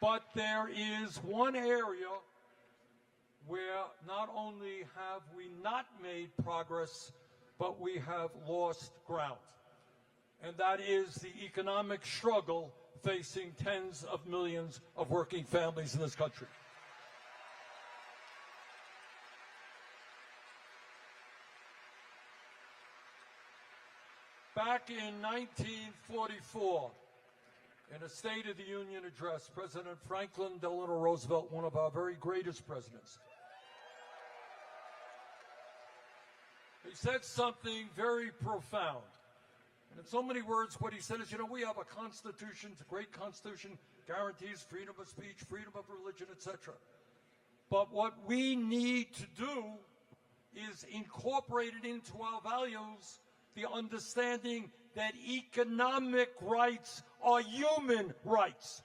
But there is one area where not only have we not made progress, but we have lost ground. And that is the economic struggle facing tens of millions of working families in this country. Back in 1944, in a State of the Union address, President Franklin Delano Roosevelt, one of our very greatest presidents, he said something very profound. And in so many words, what he said is, we have a Constitution, it's a great Constitution, guarantees freedom of speech, freedom of religion, etc. But what we need to do is incorporate it into our values the understanding that economic rights are human rights.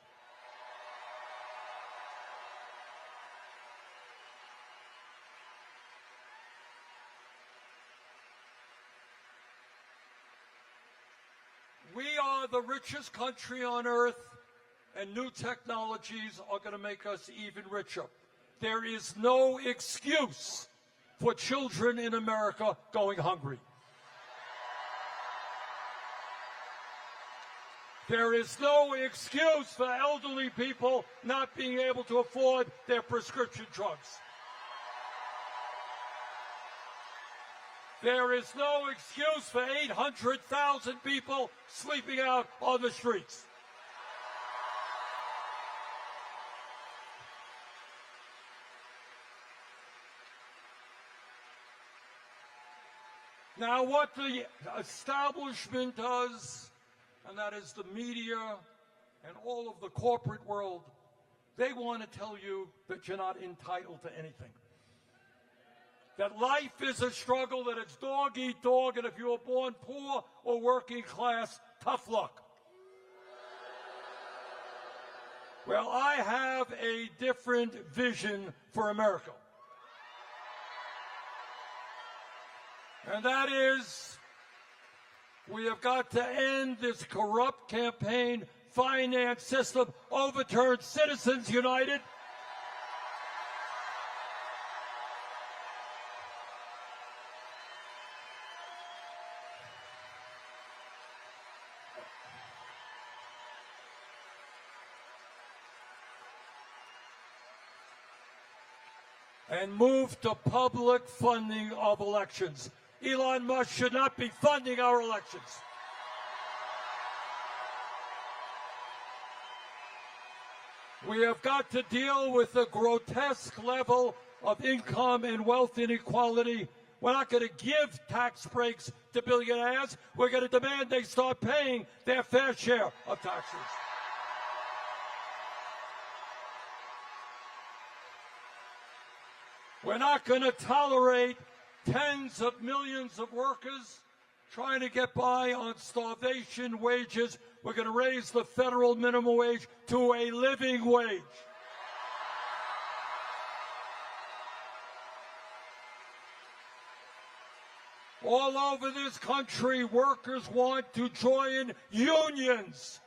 We are the richest country on earth, and new technologies are going to make us even richer. There is no excuse for children in America going hungry. There is no excuse for elderly people not being able to afford their prescription drugs. There is no excuse for 800,000 people sleeping out on the streets. Now, what the establishment does, and that is the media and all of the corporate world, they want to tell you that you're not entitled to anything. That life is a struggle, that it's dog eat dog, and if you were born poor or working class, tough luck. Well, I have a different vision for America. And that is, we have got to end this corrupt campaign finance system, overturn Citizens United. And move to public funding of elections. Elon Musk should not be funding our elections. We have got to deal with the grotesque level of income and wealth inequality. We're not going to give tax breaks to billionaires. We're going to demand they start paying their fair share of taxes. We're not going to tolerate tens of millions of workers trying to get by on starvation wages. We're going to raise the federal minimum wage to a living wage. All over this country, workers want to join unions.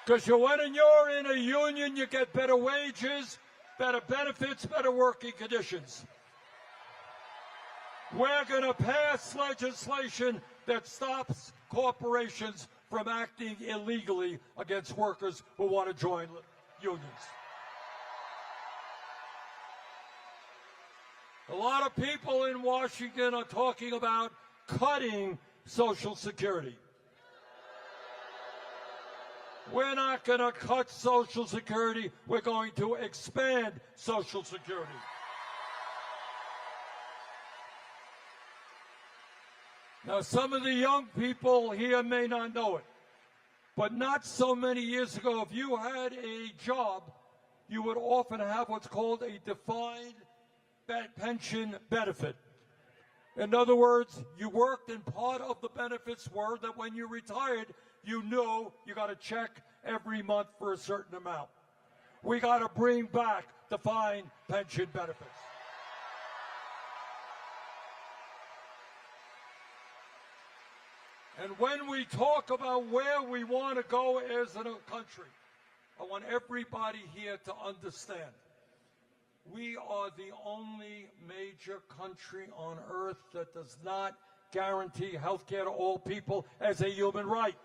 Because when you're in a union, you get better wages, better benefits, better working conditions. We're going to pass legislation that stops corporations from acting illegally against workers who want to join unions. A lot of people in Washington are talking about cutting Social Security. We're not going to cut Social Security. We're going to expand Social Security. Now, some of the young people here may not know it, but not so many years ago, if you had a job, you would often have what's called a defined pension benefit. In other words, you worked and part of the benefits were that when you retired, you knew you got a check every month for a certain amount. We got to bring back defined pension benefits. And when we talk about where we want to go as a country, I want everybody here to understand we are the only major country on earth that does not guarantee health care to all people as a human right.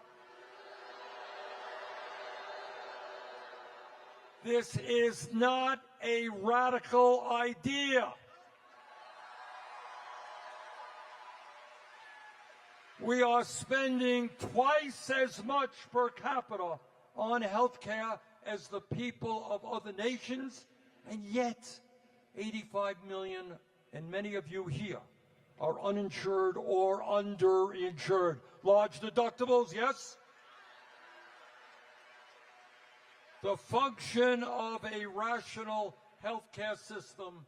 This is not a radical idea. We are spending twice as much per capita on health care as the people of other nations, and yet 85 million, and many of you here, are uninsured or underinsured. Large deductibles, yes? The function of a rational healthcare system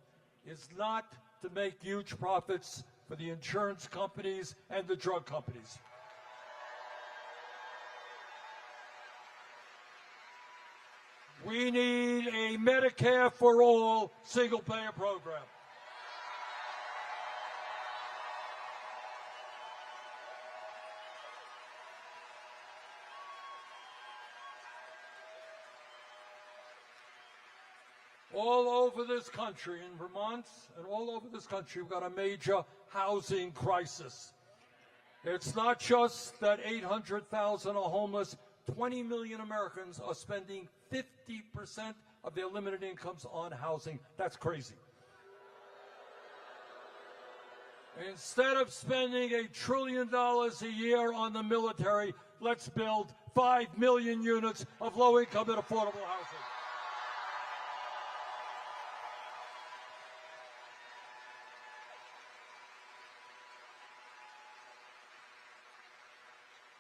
is not to make huge profits for the insurance companies and the drug companies. We need a Medicare for all single-payer program. All over this country, in Vermont and all over this country, we've got a major housing crisis. It's not just that 800,000 are homeless. 20 million Americans are spending 50% of their limited incomes on housing. That's crazy. Instead of spending $1 trillion a year on the military, let's build 5 million units of low-income and affordable housing.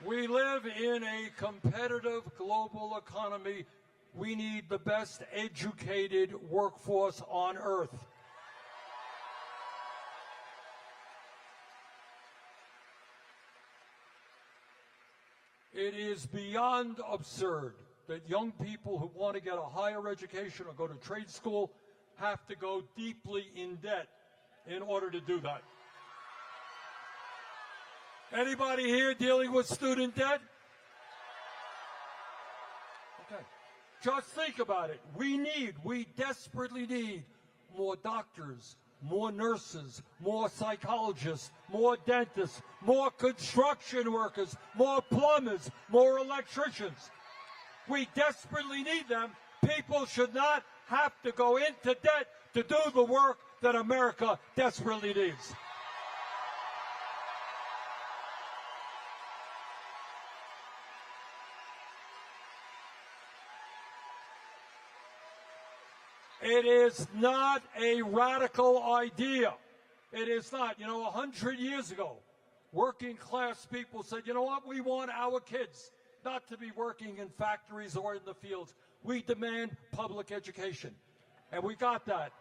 We live in a competitive global economy. We need the best educated workforce on earth. It is beyond absurd that young people who want to get a higher education or go to trade school have to go deeply in debt in order to do that. Anybody here dealing with student debt? Okay. Just think about it. We desperately need more doctors, more nurses, more psychologists, more dentists, more construction workers, more plumbers, more electricians. We desperately need them. People should not have to go into debt to do the work that America desperately needs. It is not a radical idea. It is not. 100 years ago, working class people said, you know what, we want our kids not to be working in factories or in the fields. We demand public education. And we got that.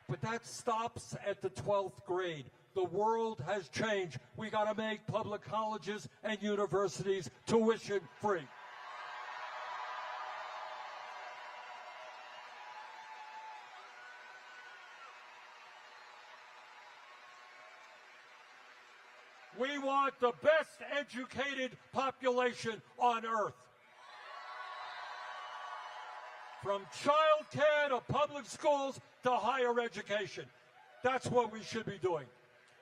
But that stops at the 12th grade. The world has changed. We got to make public colleges and universities tuition free. We want the best educated population on earth. From child care to public schools to higher education. That's what we should be doing.